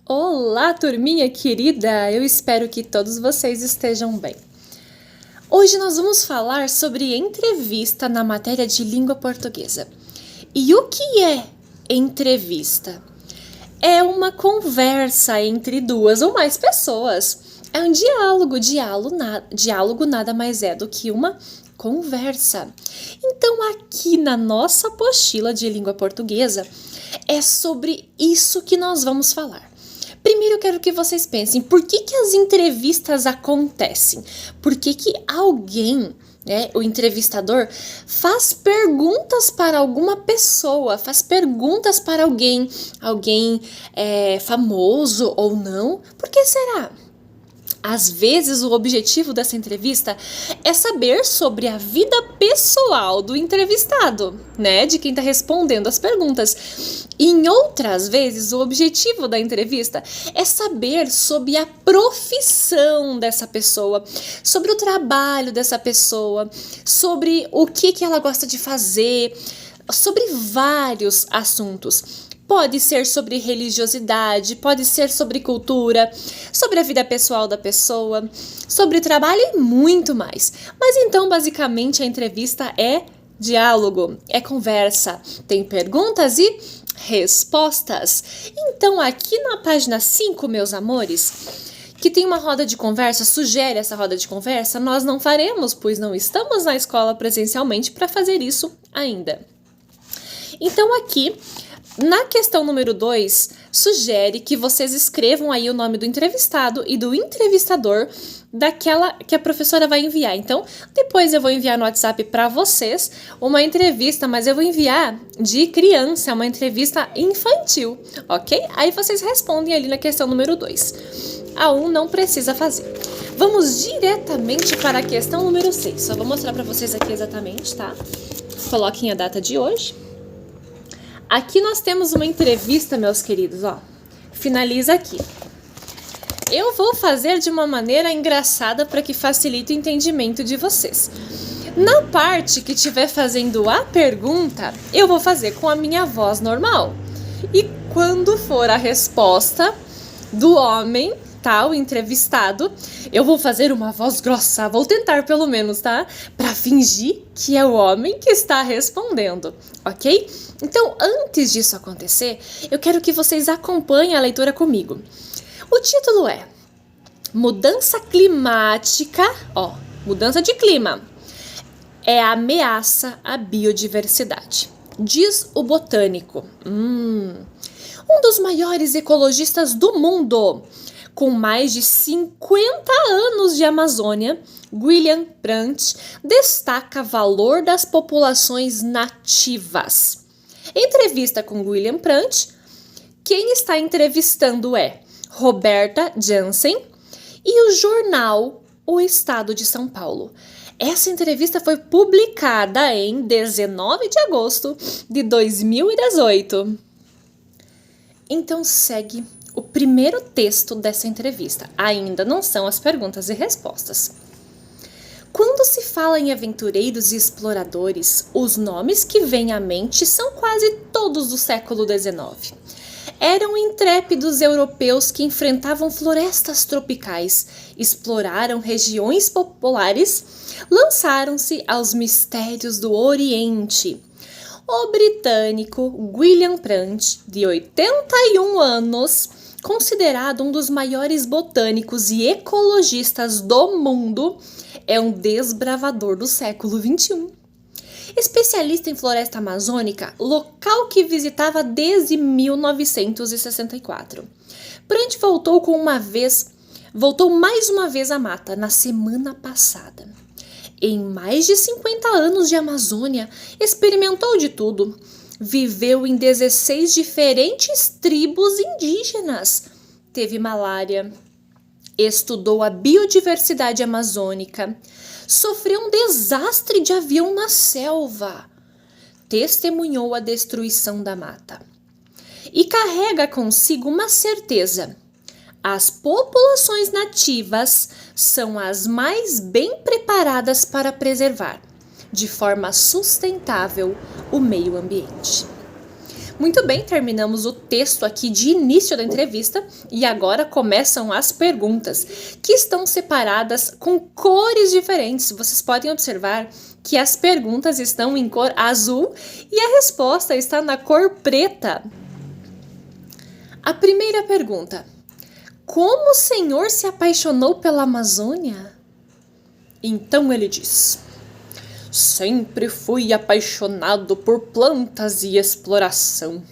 Olá, turminha querida! Eu espero que todos vocês estejam bem. Hoje nós vamos falar sobre entrevista na matéria de língua portuguesa. E o que é entrevista? É uma conversa entre duas ou mais pessoas. É um diálogo. Diálogo nada mais é do que uma conversa. Então, aqui na nossa apostila de língua portuguesa, é sobre isso que nós vamos falar. Primeiro eu quero que vocês pensem, por que as entrevistas acontecem? Por que alguém, o entrevistador, faz perguntas para alguma pessoa, faz perguntas para alguém famoso ou não? Por que será? Às vezes, o objetivo dessa entrevista é saber sobre a vida pessoal do entrevistado, de quem está respondendo as perguntas. E em outras vezes, o objetivo da entrevista é saber sobre a profissão dessa pessoa, sobre o trabalho dessa pessoa, sobre o que ela gosta de fazer, sobre vários assuntos. Pode ser sobre religiosidade, pode ser sobre cultura, sobre a vida pessoal da pessoa, sobre trabalho e muito mais. Mas então, basicamente, a entrevista é diálogo, é conversa, tem perguntas e respostas. Então, aqui na página 5, meus amores, que tem uma roda de conversa, sugere essa roda de conversa, nós não faremos, pois não estamos na escola presencialmente para fazer isso ainda. Então, aqui, na questão número 2, sugere que vocês escrevam aí o nome do entrevistado e do entrevistador daquela que a professora vai enviar. Então, depois eu vou enviar no WhatsApp para vocês uma entrevista, mas eu vou enviar de criança, uma entrevista infantil, ok? Aí vocês respondem ali na questão número 2. A 1 não precisa fazer. Vamos diretamente para a questão número 6. Só vou mostrar para vocês aqui exatamente, tá? Coloquem a data de hoje. Aqui nós temos uma entrevista, meus queridos, finaliza aqui. Eu vou fazer de uma maneira engraçada para que facilite o entendimento de vocês. Na parte que estiver fazendo a pergunta, eu vou fazer com a minha voz normal. E quando for a resposta do homem, o entrevistado, eu vou fazer uma voz grossa, vou tentar pelo menos, para fingir que é o homem que está respondendo, ok? Então, antes disso acontecer, eu quero que vocês acompanhem a leitura comigo. O título é Mudança Climática, mudança de clima, é ameaça à biodiversidade, diz o botânico. Um dos maiores ecologistas do mundo, com mais de 50 anos de Amazônia, William Brandt destaca o valor das populações nativas. Em entrevista com William Brandt, quem está entrevistando é Roberta Jansen e o jornal O Estado de São Paulo. Essa entrevista foi publicada em 19 de agosto de 2018. Então segue o primeiro texto dessa entrevista. Ainda não são as perguntas e respostas. Quando se fala em aventureiros e exploradores, os nomes que vêm à mente são quase todos do século XIX. Eram intrépidos europeus que enfrentavam florestas tropicais, exploraram regiões populares, lançaram-se aos mistérios do Oriente. O britânico William Brandt, de 81 anos, considerado um dos maiores botânicos e ecologistas do mundo, é um desbravador do século XXI. Especialista em floresta amazônica, local que visitava desde 1964. Brandt voltou mais uma vez à mata na semana passada. Em mais de 50 anos de Amazônia, experimentou de tudo. Viveu em 16 diferentes tribos indígenas. Teve malária, estudou a biodiversidade amazônica, sofreu um desastre de avião na selva, testemunhou a destruição da mata. E carrega consigo uma certeza: as populações nativas são as mais bem preparadas para preservar, de forma sustentável, o meio ambiente. Muito bem, terminamos o texto aqui de início da entrevista e agora começam as perguntas, que estão separadas com cores diferentes. Vocês podem observar que as perguntas estão em cor azul e a resposta está na cor preta. A primeira pergunta: como o Senhor se apaixonou pela Amazônia? Então ele diz: sempre fui apaixonado por plantas e exploração.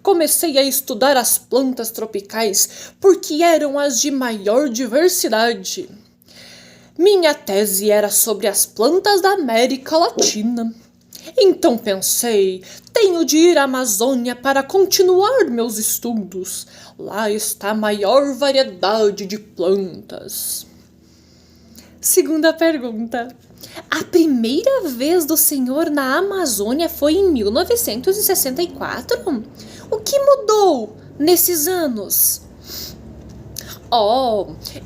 Comecei a estudar as plantas tropicais porque eram as de maior diversidade. Minha tese era sobre as plantas da América Latina. Então pensei, tenho de ir à Amazônia para continuar meus estudos. Lá está a maior variedade de plantas. Segunda pergunta: a primeira vez do Senhor na Amazônia foi em 1964? O que mudou nesses anos?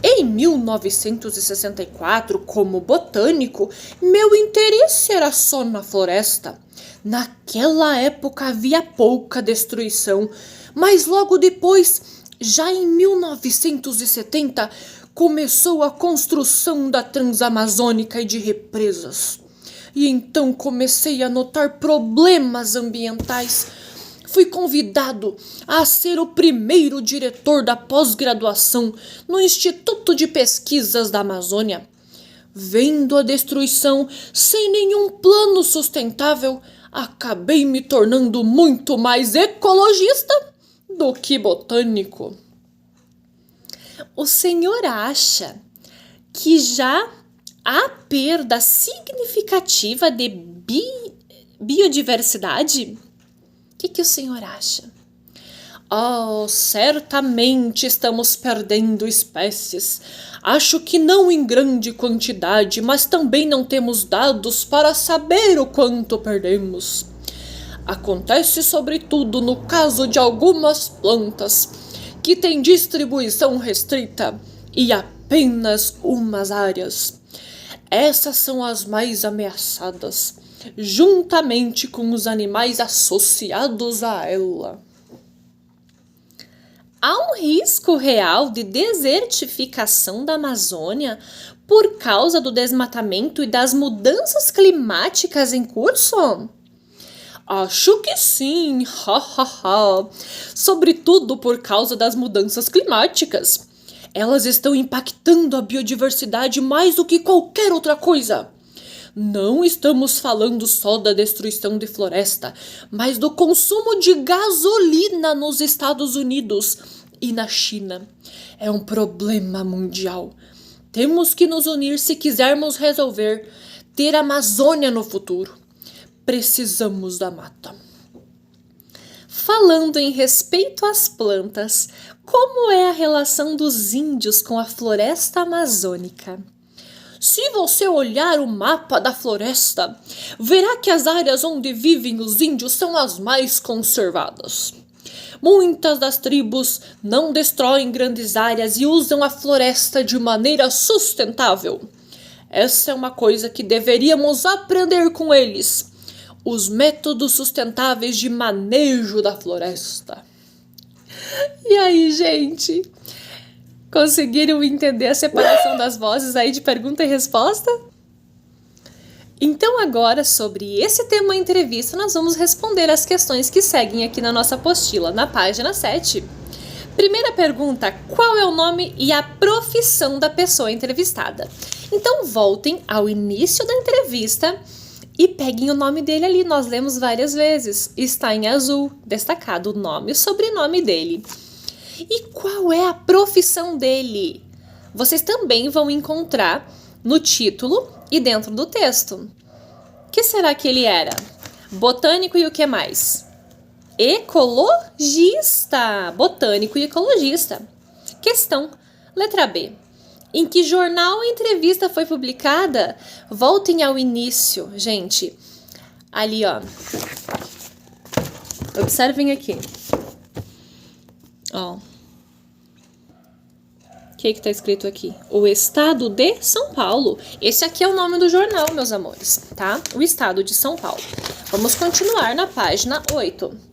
Em 1964, como botânico, meu interesse era só na floresta. Naquela época havia pouca destruição, mas logo depois, já em 1970, começou a construção da Transamazônica e de represas. E então comecei a notar problemas ambientais. Fui convidado a ser o primeiro diretor da pós-graduação no Instituto de Pesquisas da Amazônia. Vendo a destruição sem nenhum plano sustentável, acabei me tornando muito mais ecologista do que botânico. O senhor acha que já há perda significativa de biodiversidade? O que o senhor acha? Certamente estamos perdendo espécies. Acho que não em grande quantidade, mas também não temos dados para saber o quanto perdemos. Acontece sobretudo no caso de algumas plantas, que têm distribuição restrita e apenas umas áreas. Essas são as mais ameaçadas, juntamente com os animais associados a ela. Há um risco real de desertificação da Amazônia por causa do desmatamento e das mudanças climáticas em curso? Acho que sim, sobretudo por causa das mudanças climáticas. Elas estão impactando a biodiversidade mais do que qualquer outra coisa. Não estamos falando só da destruição de floresta, mas do consumo de gasolina nos Estados Unidos e na China. É um problema mundial. Temos que nos unir se quisermos resolver ter a Amazônia no futuro. Precisamos da mata. Falando em respeito às plantas, como é a relação dos índios com a floresta amazônica? Se você olhar o mapa da floresta, verá que as áreas onde vivem os índios são as mais conservadas. Muitas das tribos não destroem grandes áreas e usam a floresta de maneira sustentável. Essa é uma coisa que deveríamos aprender com eles. Os métodos sustentáveis de manejo da floresta. E aí, gente? Conseguiram entender a separação das vozes aí de pergunta e resposta? Então agora, sobre esse tema entrevista, nós vamos responder as questões que seguem aqui na nossa apostila, na página 7. Primeira pergunta: qual é o nome e a profissão da pessoa entrevistada? Então voltem ao início da entrevista e peguem o nome dele ali, nós lemos várias vezes. Está em azul, destacado o nome e o sobrenome dele. E qual é a profissão dele? Vocês também vão encontrar no título e dentro do texto. O que será que ele era? Botânico e o que mais? Ecologista. Botânico e ecologista. Questão, letra B. Em que jornal a entrevista foi publicada? Voltem ao início, gente. Ali, ó. Observem aqui. Ó. O que tá escrito aqui? O Estado de São Paulo. Esse aqui é o nome do jornal, meus amores, tá? O Estado de São Paulo. Vamos continuar na página 8.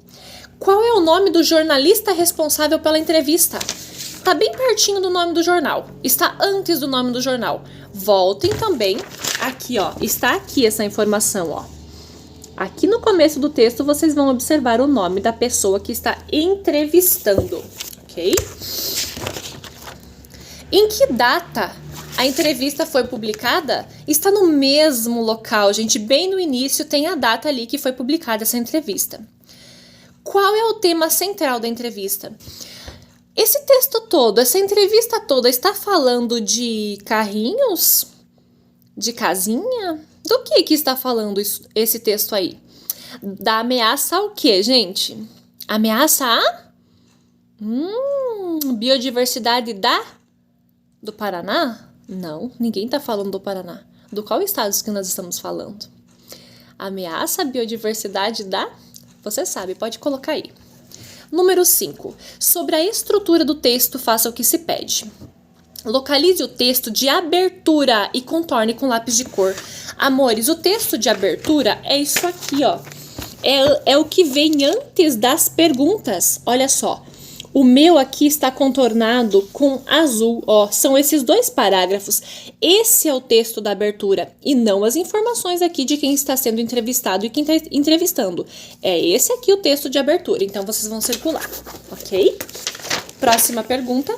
Qual é o nome do jornalista responsável pela entrevista? Tá bem pertinho do nome do jornal. Está antes do nome do jornal. Voltem também aqui, ó. Está aqui essa informação, ó. Aqui no começo do texto vocês vão observar o nome da pessoa que está entrevistando, ok? Em que data a entrevista foi publicada? Está no mesmo local, gente. Bem no início tem a data ali que foi publicada essa entrevista. Qual é o tema central da entrevista? Esse texto todo, essa entrevista toda está falando de carrinhos? De casinha? Do que está falando esse texto aí? Da ameaça ao quê, gente? Ameaça a? Biodiversidade do Paraná? Não, ninguém está falando do Paraná. Do qual estado que nós estamos falando? Ameaça a biodiversidade Você sabe, pode colocar aí. Número 5. Sobre a estrutura do texto, faça o que se pede. Localize o texto de abertura e contorne com lápis de cor. Amores, o texto de abertura é isso aqui, ó. É o que vem antes das perguntas. Olha só. O meu aqui está contornado com azul, ó. São esses 2 parágrafos. Esse é o texto da abertura e não as informações aqui de quem está sendo entrevistado e quem está entrevistando. É esse aqui o texto de abertura. Então, vocês vão circular, ok? Próxima pergunta.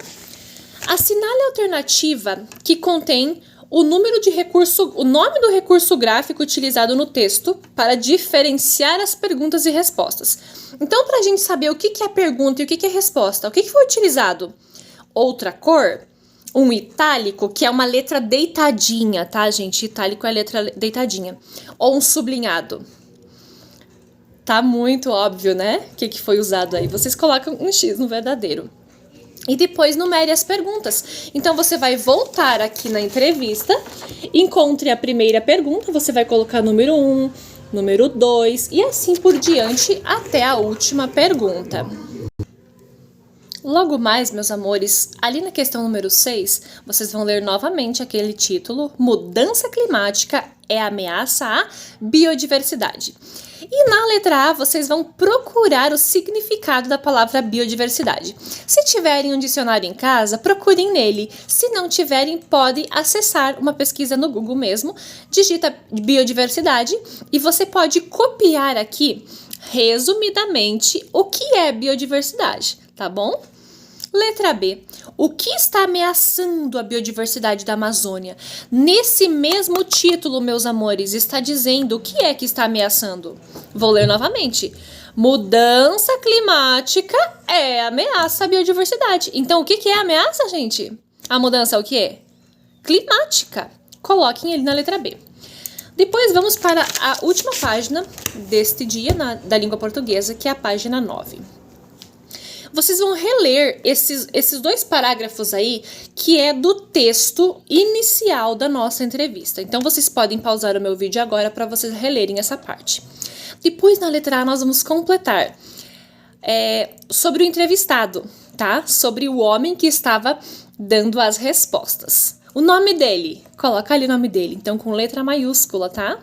Assinale a alternativa que contém o nome do recurso gráfico utilizado no texto para diferenciar as perguntas e respostas. Então, para a gente saber o que é pergunta e o que é resposta, o que foi utilizado? Outra cor, um itálico, que é uma letra deitadinha, tá, gente? Itálico é a letra deitadinha. Ou um sublinhado. Tá muito óbvio, né? O que foi usado aí. Vocês colocam um X no verdadeiro. E depois numere as perguntas. Então, você vai voltar aqui na entrevista, encontre a primeira pergunta, você vai colocar número 1, número 2 e assim por diante até a última pergunta. Logo mais, meus amores, ali na questão número 6, vocês vão ler novamente aquele título, Mudança Climática é ameaça à biodiversidade. E na letra A, vocês vão procurar o significado da palavra biodiversidade. Se tiverem um dicionário em casa, procurem nele. Se não tiverem, podem acessar uma pesquisa no Google mesmo, digita biodiversidade e você pode copiar aqui, resumidamente, o que é biodiversidade, tá bom? Letra B. O que está ameaçando a biodiversidade da Amazônia? Nesse mesmo título, meus amores, está dizendo o que é que está ameaçando. Vou ler novamente. Mudança climática é ameaça à biodiversidade. Então, o que é ameaça, gente? A mudança é o quê? Climática. Coloquem ele na letra B. Depois vamos para a última página deste dia da língua portuguesa, que é a página 9. Vocês vão reler esses 2 parágrafos aí, que é do texto inicial da nossa entrevista. Então, vocês podem pausar o meu vídeo agora para vocês relerem essa parte. Depois, na letra A, nós vamos completar sobre o entrevistado, tá? Sobre o homem que estava dando as respostas. O nome dele, coloca ali o nome dele, então com letra maiúscula, tá?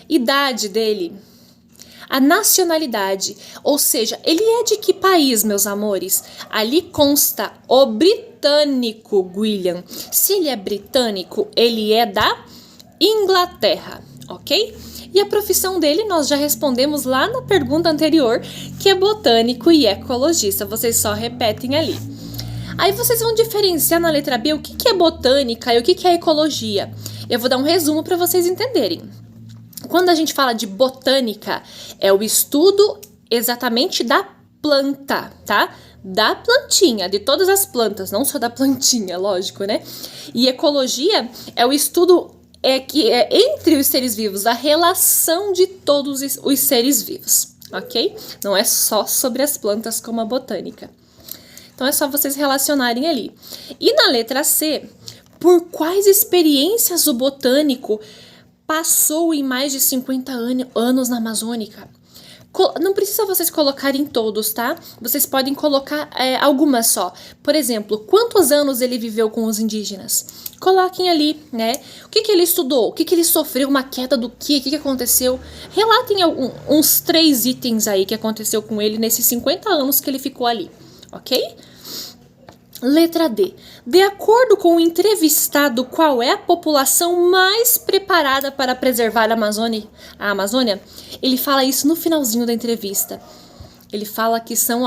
Idade dele. A nacionalidade, ou seja, ele é de que país, meus amores? Ali consta o britânico, William. Se ele é britânico, ele é da Inglaterra, ok? E a profissão dele nós já respondemos lá na pergunta anterior, que é botânico e ecologista. Vocês só repetem ali. Aí vocês vão diferenciar na letra B o que é botânica e o que é ecologia. Eu vou dar um resumo para vocês entenderem. Quando a gente fala de botânica, é o estudo exatamente da planta, tá? Da plantinha, de todas as plantas, não só da plantinha, lógico, né? E ecologia é o estudo que é entre os seres vivos, a relação de todos os seres vivos, ok? Não é só sobre as plantas como a botânica. Então é só vocês relacionarem ali. E na letra C, por quais experiências o botânico passou em mais de 50 anos na Amazônica? Não precisa vocês colocarem todos, tá? Vocês podem colocar algumas só. Por exemplo, quantos anos ele viveu com os indígenas? Coloquem ali, né? O que ele estudou? O que ele sofreu? Uma queda do quê? O que aconteceu? Relatem uns 3 itens aí que aconteceu com ele nesses 50 anos que ele ficou ali, ok? Letra D. De acordo com o entrevistado, qual é a população mais preparada para preservar a Amazônia? Ele fala isso no finalzinho da entrevista. Ele fala que são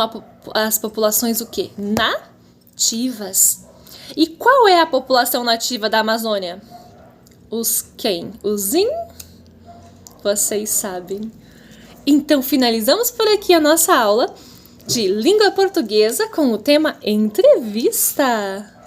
as populações o quê? Nativas. E qual é a população nativa da Amazônia? Os quem? Vocês sabem. Então, finalizamos por aqui a nossa aula de língua portuguesa com o tema entrevista.